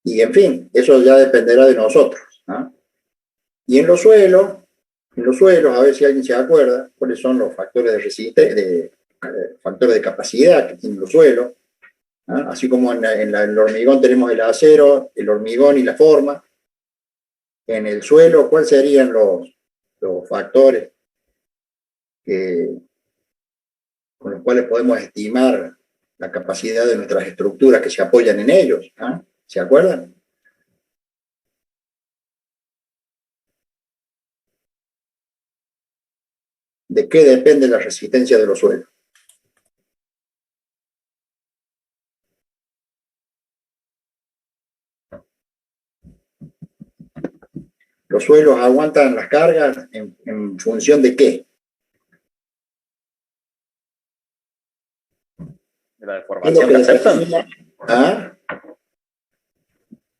Y en fin, eso ya dependerá de nosotros, ¿no? Y en los suelos, a ver si alguien se acuerda cuáles son los factores de resistencia, factores de capacidad que tienen los suelos, ¿no? Así como en el hormigón tenemos el acero, el hormigón y la forma. En el suelo, ¿cuáles serían los factores con los cuales podemos estimar la capacidad de nuestras estructuras que se apoyan en ellos? ¿Ah? ¿Se acuerdan? ¿De qué depende la resistencia de los suelos? ¿Los suelos aguantan las cargas en función de qué? De la deformación que aceptan. ¿Ah?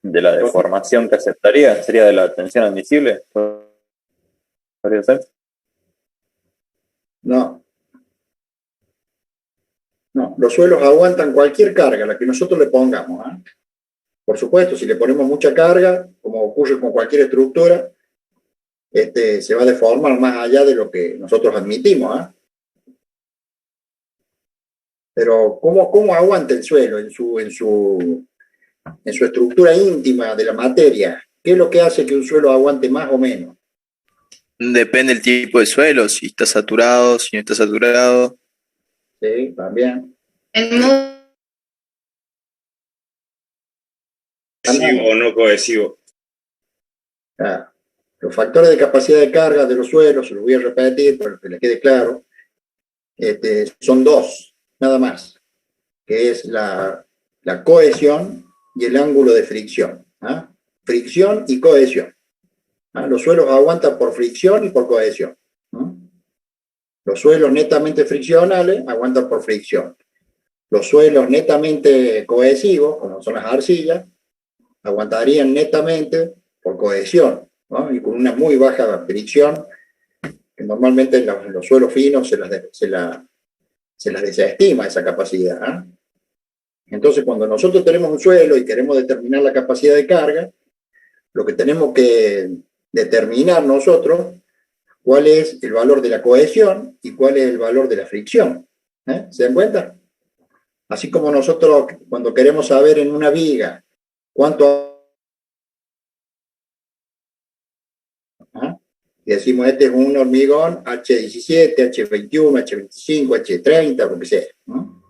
De la deformación que aceptaría, sería de la tensión admisible. ¿Podría ser? No. No, los suelos aguantan cualquier carga, la que nosotros le pongamos. ¿Ah? Por supuesto, si le ponemos mucha carga, como ocurre con cualquier estructura, se va a deformar más allá de lo que nosotros admitimos. ¿Ah? Pero ¿cómo aguanta el suelo en su estructura íntima de la materia? ¿Qué es lo que hace que un suelo aguante más o menos? Depende del tipo de suelo, si está saturado, si no está saturado. Sí, también. Cohesivo o no cohesivo. Ah, los factores de capacidad de carga de los suelos, se los voy a repetir para que les quede claro, son dos, nada más, que es la cohesión y el ángulo de fricción. ¿Ah? Fricción y cohesión. ¿Ah? Los suelos aguantan por fricción y por cohesión. ¿Ah? Los suelos netamente friccionales aguantan por fricción. Los suelos netamente cohesivos, como son las arcillas, aguantarían netamente por cohesión, ¿no? Y con una muy baja fricción, que normalmente en los suelos finos se las desestima esa capacidad. ¿Eh? Entonces, cuando nosotros tenemos un suelo y queremos determinar la capacidad de carga, lo que tenemos que determinar nosotros cuál es el valor de la cohesión y cuál es el valor de la fricción. ¿Eh? ¿Se dan cuenta? Así como nosotros, cuando queremos saber en una viga cuánto... ¿Ah? Y decimos, este es un hormigón H17, H21, H25, H30, lo que sea. ¿No?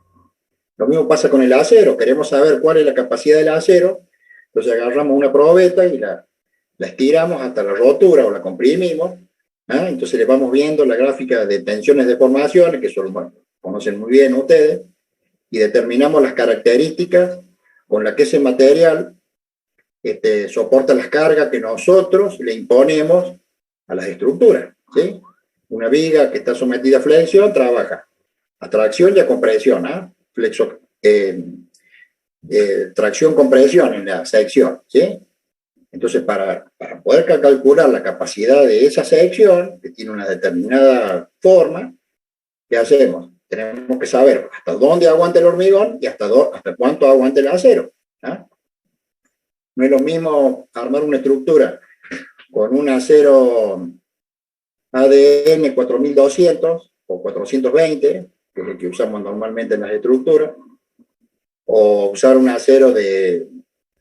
Lo mismo pasa con el acero. Queremos saber cuál es la capacidad del acero, entonces agarramos una probeta y la estiramos hasta la rotura o la comprimimos. ¿Ah? Entonces le vamos viendo la gráfica de tensiones de formaciones, que son, bueno, conocen muy bien ustedes, y determinamos las características con las que ese material soporta las cargas que nosotros le imponemos a las estructuras. ¿Sí? Una viga que está sometida a flexión trabaja a tracción y a compresión. ¿Ah? Tracción-compresión en la sección. ¿Sí? Entonces, para poder calcular la capacidad de esa sección, que tiene una determinada forma, ¿qué hacemos? Tenemos que saber hasta dónde aguanta el hormigón y hasta cuánto aguanta el acero. ¿Ah? No es lo mismo armar una estructura con un acero ADN 4200 o 420, que es el que usamos normalmente en las estructuras, o usar un acero de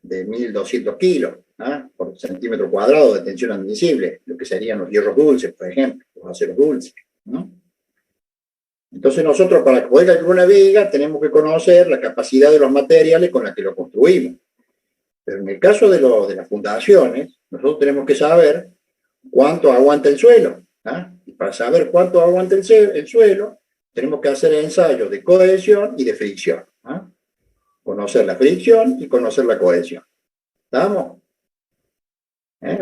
1200 kilos, ¿ah? Por centímetro cuadrado de tensión admisible, lo que serían los hierros dulces, por ejemplo, los aceros dulces, ¿no? Entonces nosotros, para poder calcular una viga, tenemos que conocer la capacidad de los materiales con los que lo construimos. Pero en el caso de las fundaciones, nosotros tenemos que saber cuánto aguanta el suelo. ¿Ah? Y para saber cuánto aguanta el suelo, tenemos que hacer ensayos de cohesión y de fricción. ¿Ah? Conocer la fricción y conocer la cohesión. ¿Estamos?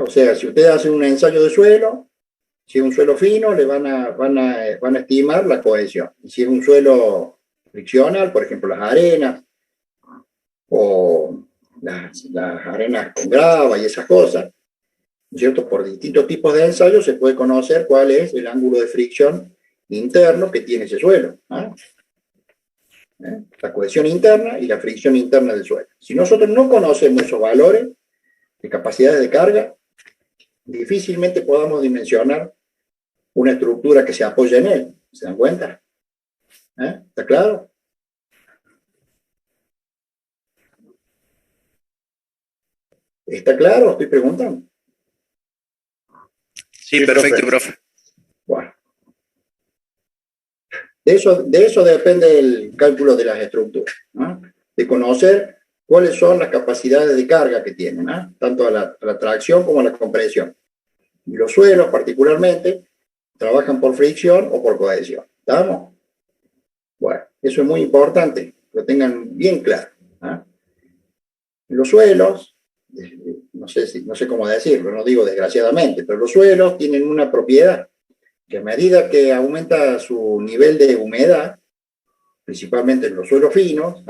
O sea, si ustedes hacen un ensayo de suelo, si es un suelo fino, le van a estimar la cohesión. Y si es un suelo friccional, por ejemplo, las arenas, o las arenas con grava y esas cosas, ¿cierto? Por distintos tipos de ensayos se puede conocer cuál es el ángulo de fricción interno que tiene ese suelo. ¿Ah? La cohesión interna y la fricción interna del suelo. Si nosotros no conocemos esos valores de capacidades de carga, difícilmente podamos dimensionar una estructura que se apoye en él. ¿Se dan cuenta? ¿Está claro? ¿Está claro? Estoy preguntando. Sí, perfecto, profe. Bueno. De eso depende el cálculo de las estructuras, ¿no? De conocer cuáles son las capacidades de carga que tienen, ¿no? Tanto a la tracción como a la compresión. Y los suelos, particularmente, trabajan por fricción o por cohesión. ¿Estamos? Bueno, eso es muy importante, que lo tengan bien claro, ¿no? Los suelos, no sé cómo decirlo, no digo desgraciadamente, pero los suelos tienen una propiedad, que a medida que aumenta su nivel de humedad, principalmente en los suelos finos,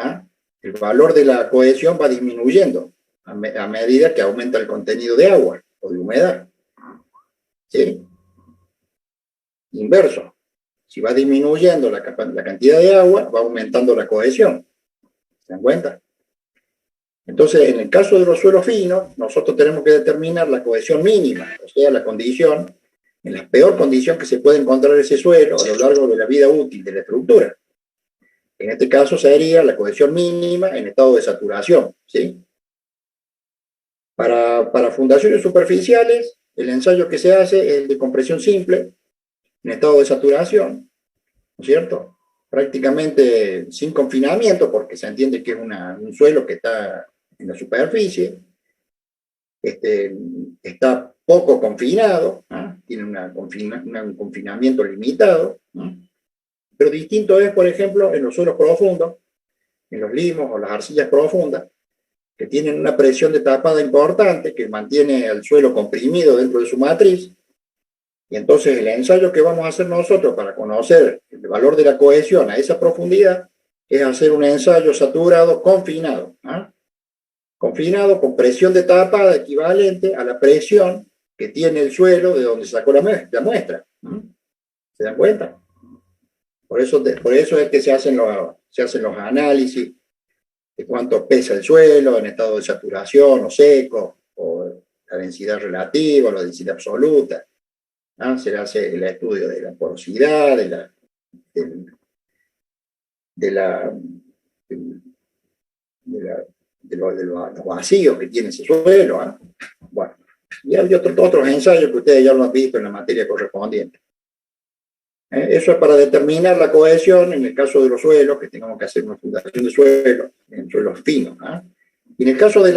el valor de la cohesión va disminuyendo a medida que aumenta el contenido de agua o de humedad. ¿Sí? Inverso. Si va disminuyendo la cantidad de agua, va aumentando la cohesión. ¿Se dan cuenta? Entonces, en el caso de los suelos finos, nosotros tenemos que determinar la cohesión mínima, o sea, la condición, en la peor condición que se puede encontrar ese suelo a lo largo de la vida útil de la estructura. En este caso sería la cohesión mínima en estado de saturación, ¿sí? Para fundaciones superficiales, el ensayo que se hace es el de compresión simple, en estado de saturación, ¿no es cierto? Prácticamente sin confinamiento, porque se entiende que es un suelo que está en la superficie, está poco confinado, ¿no? Tiene un confinamiento limitado, ¿no? Pero distinto es, por ejemplo, en los suelos profundos, en los limos o las arcillas profundas, que tienen una presión de tapada importante que mantiene el suelo comprimido dentro de su matriz. Y entonces el ensayo que vamos a hacer nosotros para conocer el valor de la cohesión a esa profundidad es hacer un ensayo saturado confinado, ¿no? Confinado con presión de tapada equivalente a la presión que tiene el suelo de donde sacó la muestra. ¿Se dan cuenta? Por eso es que se hacen los análisis de cuánto pesa el suelo en estado de saturación o seco, o la densidad relativa o la densidad absoluta, ¿no? Se hace el estudio de la porosidad, de los vacíos que tiene ese suelo, ¿no? Bueno, y hay otros ensayos que ustedes ya lo han visto en la materia correspondiente. Eso es para determinar la cohesión en el caso de los suelos, que tengamos que hacer una fundación de suelos, en suelos finos, ¿no? Y en el caso de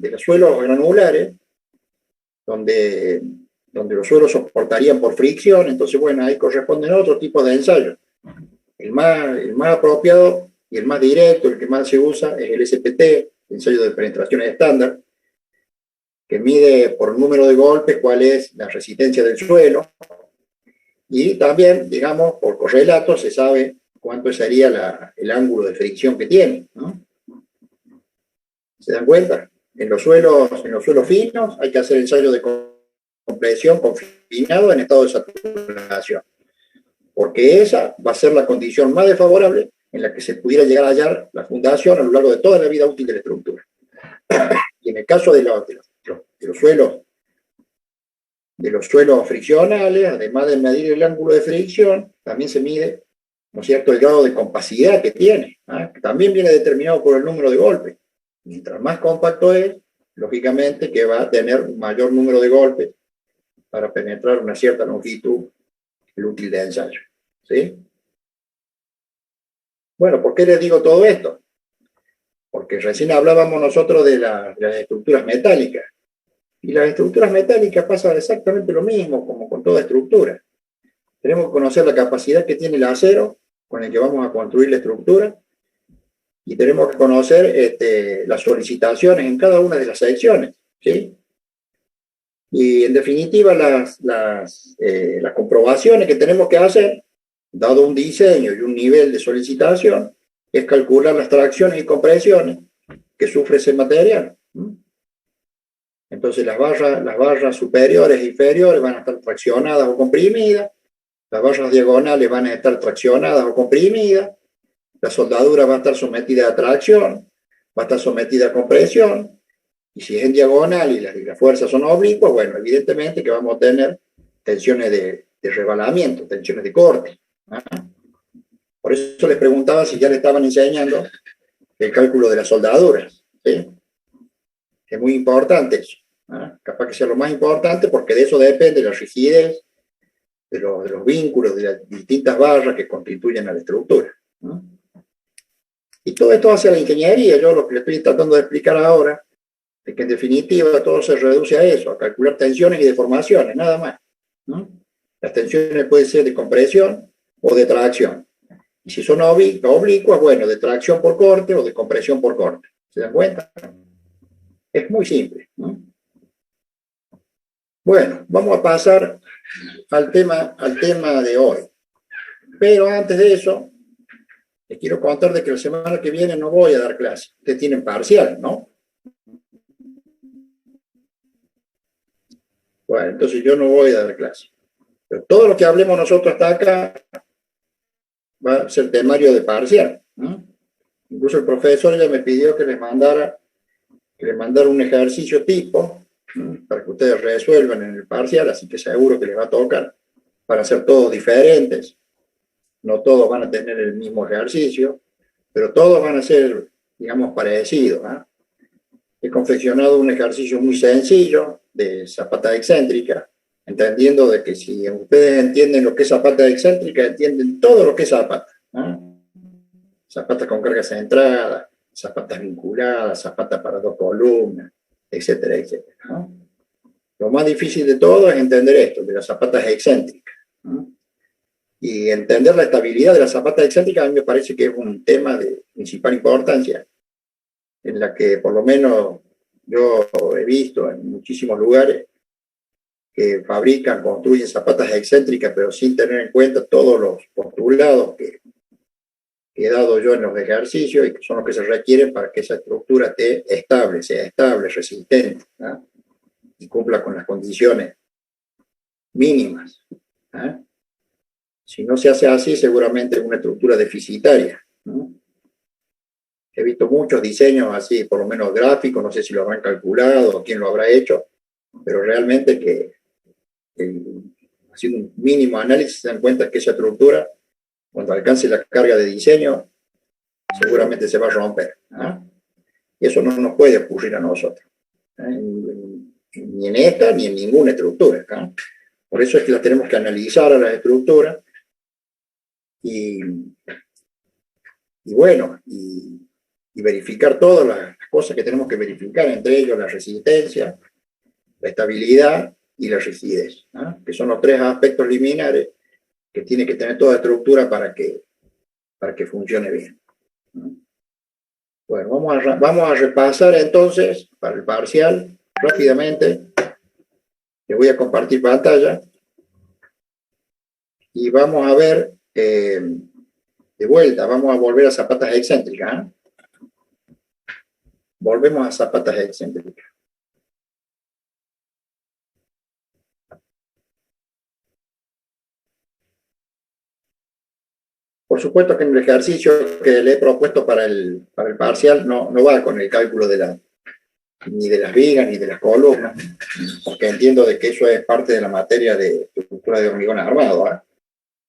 los suelos granulares, donde los suelos soportarían por fricción, entonces, bueno, ahí corresponden a otro tipo de ensayos. El más apropiado y el más directo, el que más se usa, es el SPT, el ensayo de penetración estándar, que mide por número de golpes cuál es la resistencia del suelo. Y también, digamos, por correlato se sabe cuánto sería el ángulo de fricción que tiene, ¿no? ¿Se dan cuenta? En los suelos finos hay que hacer ensayo de compresión confinado en estado de saturación, porque esa va a ser la condición más desfavorable en la que se pudiera llegar a hallar la fundación a lo largo de toda la vida útil de la estructura. Y en el caso de los suelos friccionales, además de medir el ángulo de fricción, también se mide, ¿no es cierto?, el grado de compacidad que tiene, ¿eh? Que también viene determinado por el número de golpes. Mientras más compacto es, lógicamente que va a tener un mayor número de golpes para penetrar una cierta longitud el útil de ensayo, ¿sí? Bueno, ¿por qué les digo todo esto? Porque recién hablábamos nosotros de las estructuras metálicas. Y las estructuras metálicas pasan exactamente lo mismo, como con toda estructura. Tenemos que conocer la capacidad que tiene el acero con el que vamos a construir la estructura, y tenemos que conocer las solicitaciones en cada una de las secciones, ¿sí? Y en definitiva las comprobaciones que tenemos que hacer, dado un diseño y un nivel de solicitación, es calcular las tracciones y compresiones que sufre ese material. Entonces las barras superiores e inferiores van a estar traccionadas o comprimidas, las barras diagonales van a estar traccionadas o comprimidas, la soldadura va a estar sometida a tracción, va a estar sometida a compresión, y si es en diagonal y las fuerzas son oblicuas, bueno, evidentemente que vamos a tener tensiones de rebalamiento, tensiones de corte. ¿Ah? Por eso les preguntaba si ya le estaban enseñando el cálculo de las soldaduras. ¿Sí? Es muy importante eso. ¿Ah? Capaz que sea lo más importante porque de eso depende la rigidez de los vínculos, de las distintas barras que constituyen a la estructura. ¿No? Y todo esto hace la ingeniería. Yo lo que le estoy tratando de explicar ahora es que en definitiva todo se reduce a eso, a calcular tensiones y deformaciones, nada más. ¿No? Las tensiones pueden ser de compresión o de tracción. Y si son oblicuas, bueno, de tracción por corte o de compresión por corte. ¿Se dan cuenta? Es muy simple. ¿No? Bueno, vamos a pasar al tema de hoy. Pero antes de eso, les quiero contar de que la semana que viene no voy a dar clase. Ustedes tienen parcial, ¿no? Bueno, entonces yo no voy a dar clase. Pero todo lo que hablemos nosotros hasta acá va a ser temario de parcial. ¿No? Incluso el profesor ya me pidió que les mandara un ejercicio tipo, ¿no? Para que ustedes resuelvan en el parcial, así que seguro que les va a tocar. Van a ser todos diferentes. No todos van a tener el mismo ejercicio, pero todos van a ser, digamos, parecidos. ¿Eh? He confeccionado un ejercicio muy sencillo de zapata excéntrica, entendiendo de que si ustedes entienden lo que es zapata excéntrica, entienden todo lo que es zapata. ¿Eh? Zapata con carga centrada, zapatas vinculadas, zapata para dos columnas, etcétera, etcétera. ¿No? Lo más difícil de todo es entender esto, de las zapatas excéntricas. ¿No? Y entender la estabilidad de la zapata excéntrica a mí me parece que es un tema de principal importancia, en la que por lo menos yo he visto en muchísimos lugares que fabrican, construyen zapatas excéntricas, pero sin tener en cuenta todos los postulados que he dado yo en los ejercicios y que son los que se requieren para que esa estructura esté estable, sea estable, resistente, ¿no? Y cumpla con las condiciones mínimas. ¿No? Si no se hace así, seguramente es una estructura deficitaria. ¿No? He visto muchos diseños así, por lo menos gráficos, no sé si lo habrán calculado o quién lo habrá hecho, pero realmente que haciendo un mínimo análisis se dan cuenta que esa estructura, cuando alcance la carga de diseño, seguramente se va a romper. ¿Ah? Y eso no nos puede ocurrir a nosotros, ni en esta ni en ninguna estructura. ¿Ah? Por eso es que las tenemos que analizar a las estructuras y bueno, y verificar todas las cosas que tenemos que verificar, entre ellos la resistencia, la estabilidad y la rigidez, ¿no? Que son los tres aspectos liminares que tiene que tener toda estructura para que funcione bien. ¿No? Bueno, vamos a repasar entonces para el parcial rápidamente. Les voy a compartir pantalla y vamos a ver de vuelta, vamos a volver a zapatas excéntricas. ¿Eh? Volvemos a zapatas excéntricas. Por supuesto que en el ejercicio que le he propuesto para el parcial no va con el cálculo ni de las vigas ni de las columnas, porque entiendo de que eso es parte de la materia de estructura de hormigón armado. ¿Eh?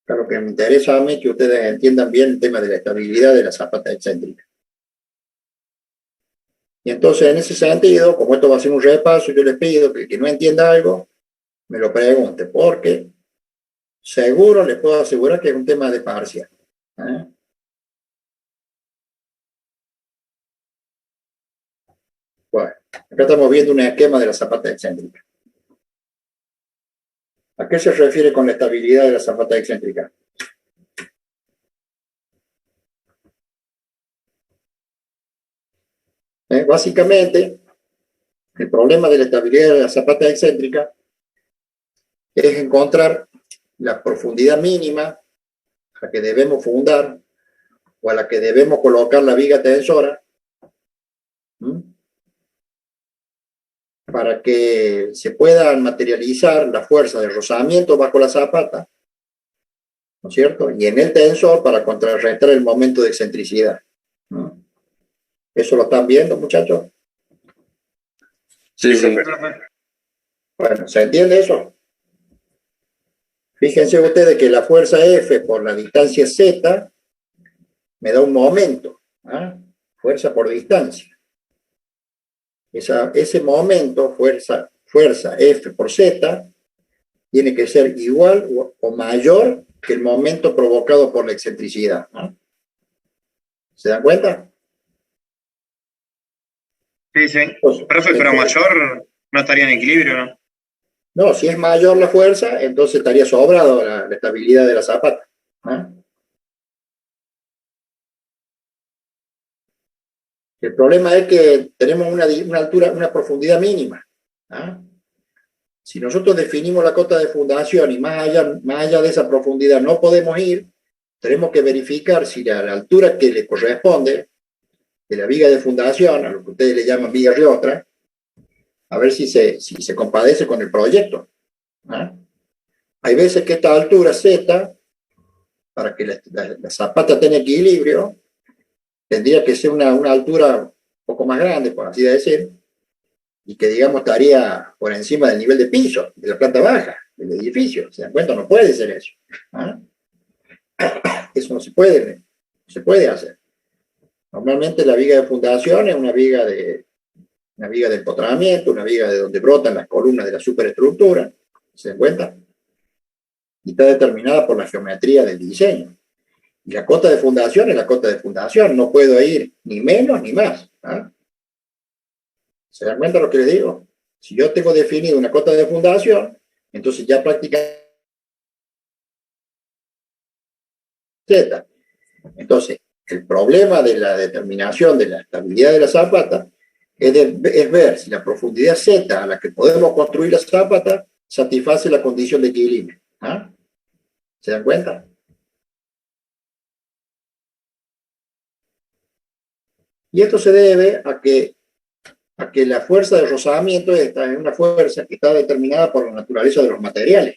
Lo que me interesa a mí es que ustedes entiendan bien el tema de la estabilidad de la zapata excéntrica. Y entonces, en ese sentido, como esto va a ser un repaso, yo les pido que el que no entienda algo, me lo pregunte, porque seguro les puedo asegurar que es un tema de parcial. ¿Eh? Bueno, acá estamos viendo un esquema de la zapata excéntrica. ¿A qué se refiere con la estabilidad de la zapata excéntrica? Básicamente, el problema de la estabilidad de la zapata excéntrica es encontrar la profundidad mínima a la que debemos fundar o a la que debemos colocar la viga tensora para que se pueda materializar la fuerza de rozamiento bajo la zapata, ¿no es cierto? Y en el tensor para contrarrestar el momento de excentricidad, ¿no? ¿Eso lo están viendo, muchachos? Sí, sí. Bueno, ¿se entiende eso? Fíjense ustedes que la fuerza F por la distancia Z me da un momento, ¿ah? Fuerza por distancia. Ese momento, fuerza F por Z, tiene que ser igual o mayor que el momento provocado por la excentricidad, ¿no? ¿Se dan cuenta? Sí, sí. Entonces, Profe, pero mayor no estaría en equilibrio, ¿no? no, si es mayor la fuerza, entonces estaría sobrado la estabilidad de la zapata, ¿no? El problema es que tenemos una altura, una profundidad mínima, ¿no? Si nosotros definimos la cota de fundación y más allá de esa profundidad no podemos ir, tenemos que verificar si la altura que le corresponde de la viga de fundación, a lo que ustedes le llaman viga riotra, a ver si se compadece con el proyecto, ¿no? Hay veces que esta altura Z, para que la zapata tenga equilibrio, tendría que ser una altura un poco más grande, por así decir, y que, digamos, estaría por encima del nivel de piso, de la planta baja, del edificio. ¿Se dan cuenta? No puede ser eso, ¿no? Eso no se puede hacer. Normalmente la viga de fundación es una viga de empotramiento, una viga de donde brotan las columnas de la superestructura, ¿se dan cuenta? Y está determinada por la geometría del diseño. Y la cota de fundación es la cota de fundación, no puedo ir ni menos ni más, ¿no? ¿Se dan cuenta lo que les digo? Si yo tengo definido una cota de fundación, entonces ya prácticamente Z. Entonces, el problema de la determinación de la estabilidad de la zapata es ver si la profundidad Z a la que podemos construir la zapata satisface la condición de equilibrio, ¿ah? ¿Se dan cuenta? Y esto se debe a que la fuerza de rozamiento es una fuerza que está determinada por la naturaleza de los materiales,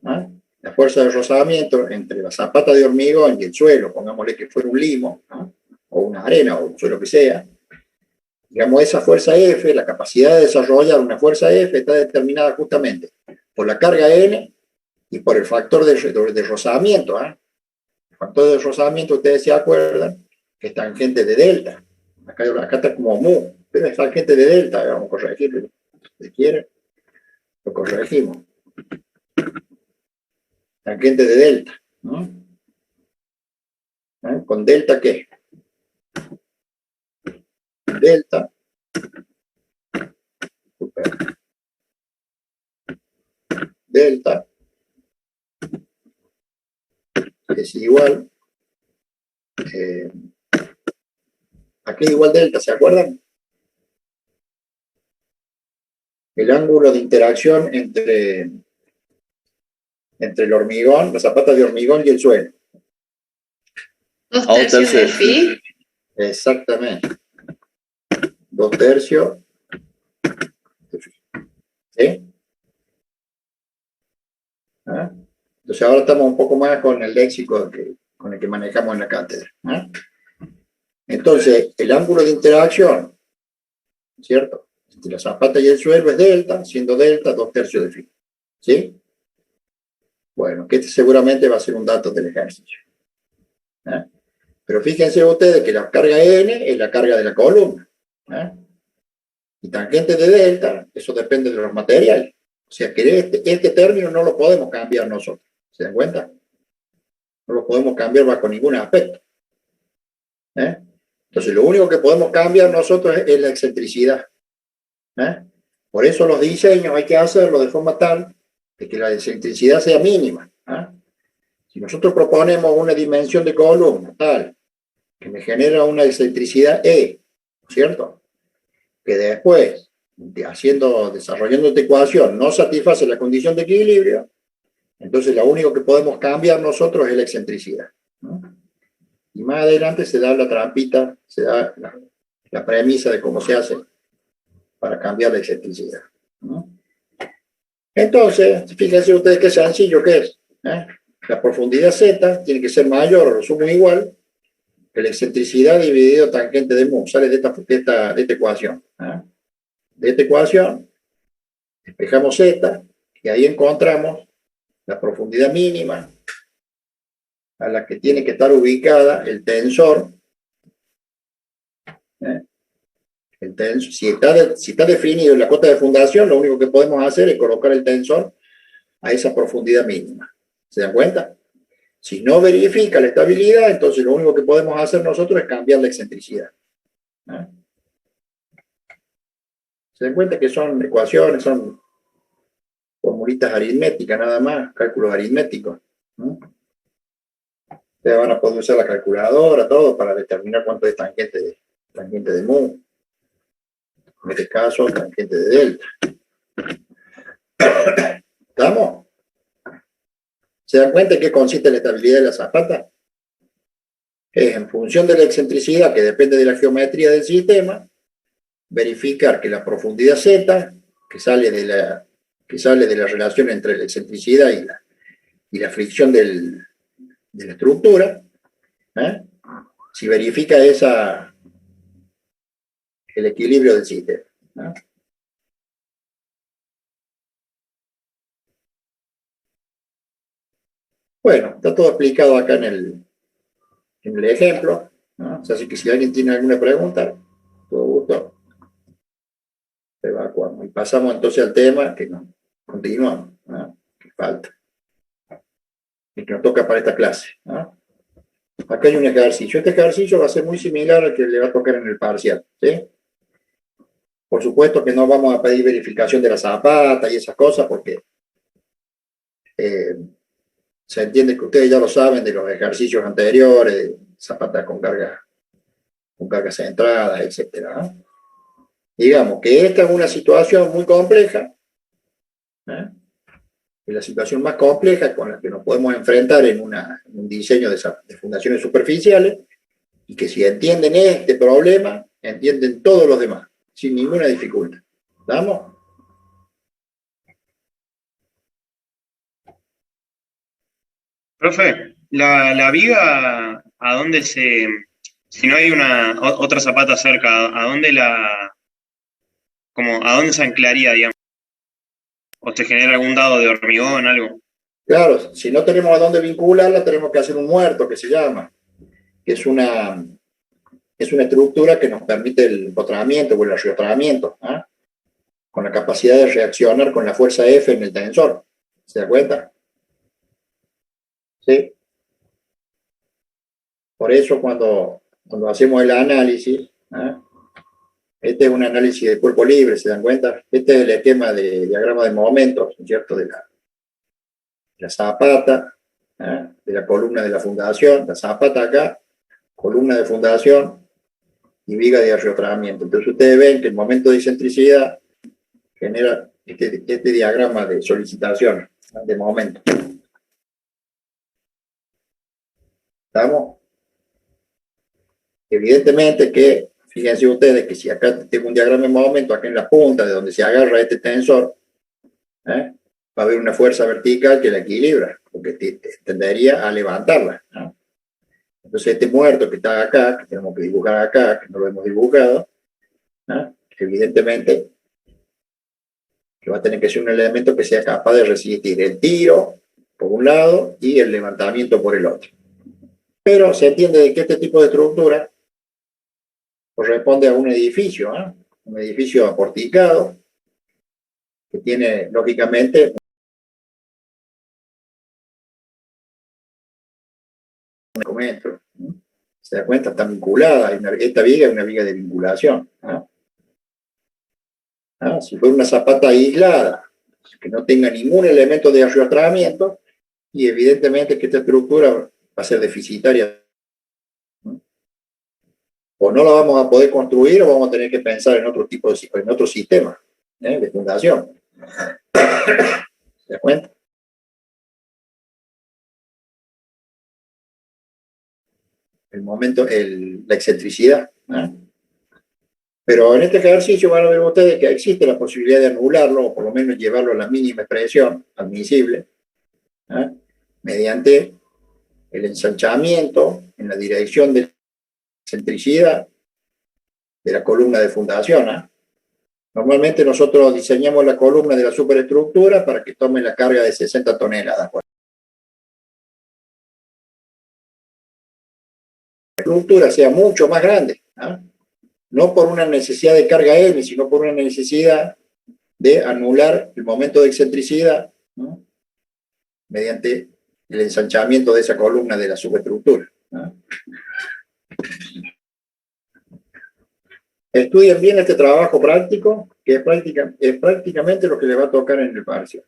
¿no? La fuerza de rozamiento entre la zapata de hormigón y el suelo, pongámosle que fuera un limo, ¿no? O una arena o un suelo que sea, digamos, esa fuerza F, la capacidad de desarrollar una fuerza F está determinada justamente por la carga N y por el factor de rozamiento, ¿eh? El factor de rozamiento, ustedes se acuerdan, que es tangente de delta. Acá está como mu, pero es tangente de delta, vamos a corregirlo. Si quiere, lo corregimos. Tangente de delta, ¿no? ¿Eh? ¿Con delta qué? Delta. Super. Delta es igual. ¿A qué igual delta? ¿Se acuerdan? El ángulo de interacción entre el hormigón, la zapata de hormigón y el suelo. 2/3 de phi. Exactamente. 2/3 de phi. ¿Sí? ¿Ah? Entonces ahora estamos un poco más con el léxico con el que manejamos en la cátedra, ¿ah? Entonces, el ángulo de interacción, ¿cierto?, entre la zapata y el suelo es delta, siendo delta 2/3 de phi. ¿Sí? Bueno, que este seguramente va a ser un dato del ejercicio, ¿eh? Pero fíjense ustedes que la carga N es la carga de la columna, ¿eh? Y tangente de delta, eso depende de los materiales. O sea que este término no lo podemos cambiar nosotros. ¿Se dan cuenta? No lo podemos cambiar bajo ningún aspecto, ¿eh? Entonces, lo único que podemos cambiar nosotros es la excentricidad, ¿eh? Por eso los diseños hay que hacerlo de forma tal de que la excentricidad sea mínima, ¿eh? Si nosotros proponemos una dimensión de columna tal que me genera una excentricidad E, ¿cierto?, que después, desarrollando esta ecuación, no satisface la condición de equilibrio, entonces lo único que podemos cambiar nosotros es la excentricidad, ¿no? Y más adelante se da la trampita, se da la premisa de cómo se hace para cambiar la excentricidad, ¿no? Entonces, fíjense ustedes qué sencillo que es, ¿eh? La profundidad Z tiene que ser mayor o sumo igual que la excentricidad dividido tangente de mu. Sale de esta ecuación. De esta ecuación, despejamos Z y ahí encontramos la profundidad mínima a la que tiene que estar ubicada el tensor. Si está definido en la cota de fundación, lo único que podemos hacer es colocar el tensor a esa profundidad mínima. ¿Se dan cuenta? Si no verifica la estabilidad, entonces lo único que podemos hacer nosotros es cambiar la excentricidad. ¿Se dan cuenta que son ecuaciones, son formulitas aritméticas nada más, cálculos aritméticos? Ustedes van a poder usar la calculadora, todo, para determinar cuánto es tangente de mu. En este caso, tangente de delta. ¿Estamos? ¿Se dan cuenta en qué consiste la estabilidad de la zapata? Es en función de la excentricidad, que depende de la geometría del sistema, verificar que la profundidad Z, que sale de la relación entre la excentricidad y la fricción de la estructura, si verifica el equilibrio del sistema. Bueno, está todo explicado acá en el ejemplo, ¿no? O sea, así que si alguien tiene alguna pregunta, todo gusto, se va a cuando. Y pasamos entonces al tema que no, continuamos, ¿no? Que falta. Y que nos toca para esta clase, ¿no? Acá hay un ejercicio. Este ejercicio va a ser muy similar al que le va a tocar en el parcial, ¿sí? Por supuesto que no vamos a pedir verificación de la zapata y esas cosas porque se entiende que ustedes ya lo saben de los ejercicios anteriores, zapatas con cargas centradas, etc. ¿no? Digamos que esta es una situación muy compleja, es la situación más compleja con la que nos podemos enfrentar en un diseño de fundaciones superficiales, y que si entienden este problema, entienden todos los demás, sin ninguna dificultad. ¿Estamos? Profe, la viga, ¿a dónde si no hay otra zapata cerca, ¿a dónde a dónde se anclaría, digamos? ¿O se genera algún dado de hormigón, algo? Claro, si no tenemos a dónde vincularla, tenemos que hacer un muerto, que se llama, que es una estructura que nos permite el empotramiento o el arrastramiento, con la capacidad de reaccionar con la fuerza F en el tensor. ¿Se da cuenta? ¿Sí? Por eso cuando hacemos el análisis, este es un análisis de cuerpo libre, ¿se dan cuenta? Este es el esquema de diagrama de momentos, ¿cierto? De la zapata, de la columna de la fundación, la zapata acá, columna de fundación y viga de arrastramiento. Entonces ustedes ven que el momento de excentricidad genera este diagrama de solicitación, de momento. ¿Estamos? Evidentemente que, fíjense ustedes que si acá tengo un diagrama de momento, acá en la punta de donde se agarra este tensor, va a haber una fuerza vertical que la equilibra, porque tendería a levantarla, ¿no? Entonces este muerto que está acá, que tenemos que dibujar acá, que no lo hemos dibujado, evidentemente que va a tener que ser un elemento que sea capaz de resistir el tiro por un lado y el levantamiento por el otro. Pero se entiende de que este tipo de estructura corresponde a un edificio aporticado, que tiene, lógicamente, un documento. ¿Se da cuenta? Está vinculada. Esta viga es una viga de vinculación. Si fuera una zapata aislada, que no tenga ningún elemento de arrastramiento, y evidentemente que esta estructura va a ser deficitaria. O no la vamos a poder construir o vamos a tener que pensar en otro sistema de fundación. ¿Se da cuenta? El momento, la excentricidad. Pero en este ejercicio van a ver ustedes que existe la posibilidad de anularlo, o por lo menos llevarlo a la mínima expresión admisible, mediante el ensanchamiento en la dirección de excentricidad de la columna de fundación. Normalmente nosotros diseñamos la columna de la superestructura para que tome la carga de 60 toneladas. La estructura sea mucho más grande, no por una necesidad de carga M, sino por una necesidad de anular el momento de excentricidad, mediante el ensanchamiento de esa columna de la superestructura. Estudien bien este trabajo práctico, que es prácticamente lo que les va a tocar en el parcial.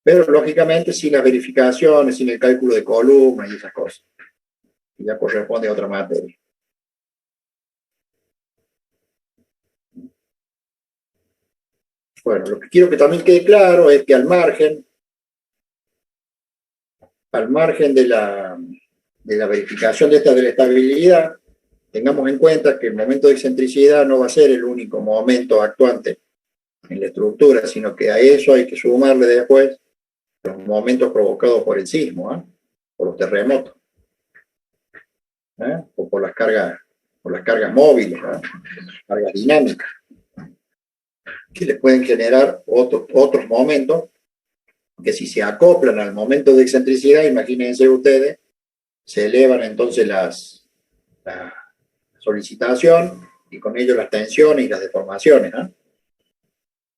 Pero, lógicamente, sin las verificaciones, sin el cálculo de columnas y esas cosas, que ya corresponde a otra materia. Bueno, lo que quiero que también quede claro es que al margen de la verificación de esta de la estabilidad, tengamos en cuenta que el momento de excentricidad no va a ser el único momento actuante en la estructura, sino que a eso hay que sumarle después los momentos provocados por el sismo, por los terremotos, o por las cargas móviles, cargas dinámicas, que les pueden generar otros momentos que, si se acoplan al momento de excentricidad, imagínense ustedes, se elevan entonces la solicitación y con ello las tensiones y las deformaciones.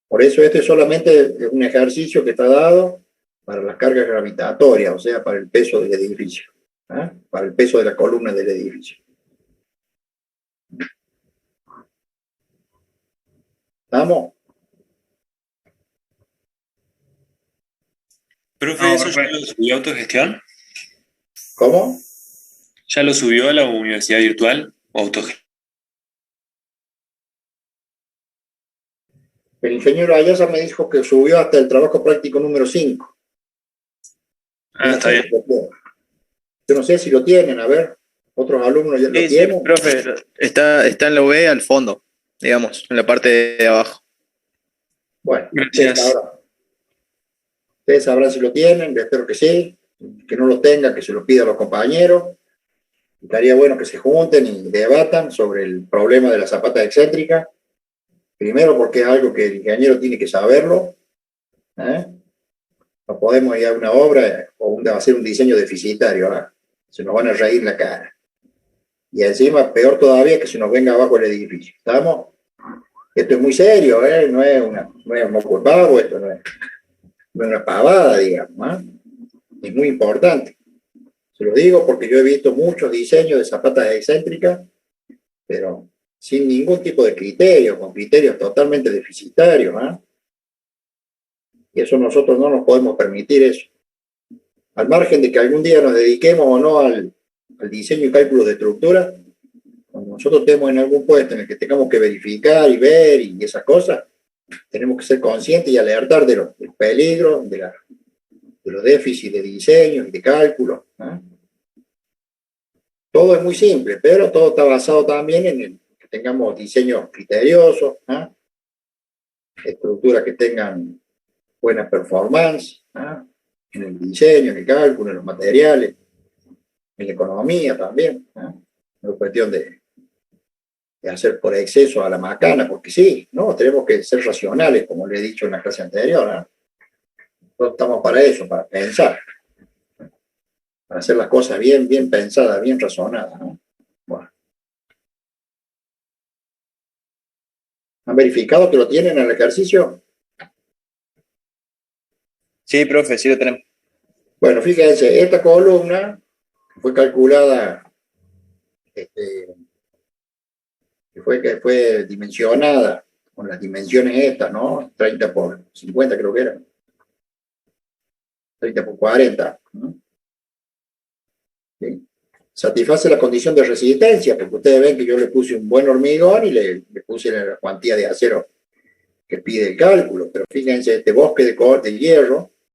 Por eso este es solamente un ejercicio que está dado para las cargas gravitatorias, o sea, para el peso del edificio, para el peso de la columna del edificio. ¿Estamos? Profe, ¿eso ya lo subió a autogestión? ¿Cómo? ¿Ya lo subió a la universidad virtual o autogestión? El ingeniero Ayasa me dijo que subió hasta el trabajo práctico número 5. Está bien. Yo no sé si lo tienen, a ver, otros alumnos ya lo tienen. Sí, profe, está en la UB al fondo, digamos, en la parte de abajo. Bueno, Gracias. Ustedes sabrán si lo tienen, espero que sí, que no lo tengan, que se lo pida a los compañeros. Estaría bueno que se junten y debatan sobre el problema de la zapata excéntrica. Primero porque es algo que el ingeniero tiene que saberlo. No podemos ir a una obra o hacer un diseño deficitario, se nos van a reír la cara. Y encima, peor todavía, que se nos venga abajo el edificio. ¿Estamos? Esto es muy serio, no es un moco de pavo, esto no es una pavada, digamos. Es muy importante. Se lo digo porque yo he visto muchos diseños de zapatas excéntricas, pero sin ningún tipo de criterio, con criterios totalmente deficitarios. Y eso nosotros no nos podemos permitir eso. Al margen de que algún día nos dediquemos o no al diseño y cálculo de estructura, cuando nosotros estemos en algún puesto en el que tengamos que verificar y ver y esas cosas, tenemos que ser conscientes y alertar del peligro, de los déficits de diseño y de cálculo. Todo es muy simple, pero todo está basado también en que tengamos diseños criteriosos, estructuras que tengan buena performance, en el diseño, en el cálculo, en los materiales, en la economía también. No es cuestión de hacer por exceso a la macana, porque sí, ¿no? Tenemos que ser racionales, como le he dicho en la clase anterior. Nosotros estamos para eso, para pensar, para hacer las cosas bien pensadas, bien razonadas. Bueno. ¿Han verificado que lo tienen en el ejercicio? Sí, profe, sí lo tenemos. Bueno, fíjense, esta columna fue calculada, que fue dimensionada con las dimensiones estas, ¿no? 30 por 50 creo que era. 30 por 40. ¿Sí? Satisface la condición de resistencia, porque ustedes ven que yo le puse un buen hormigón y le puse la cuantía de acero que pide el cálculo. Pero fíjense, este bosque de hierro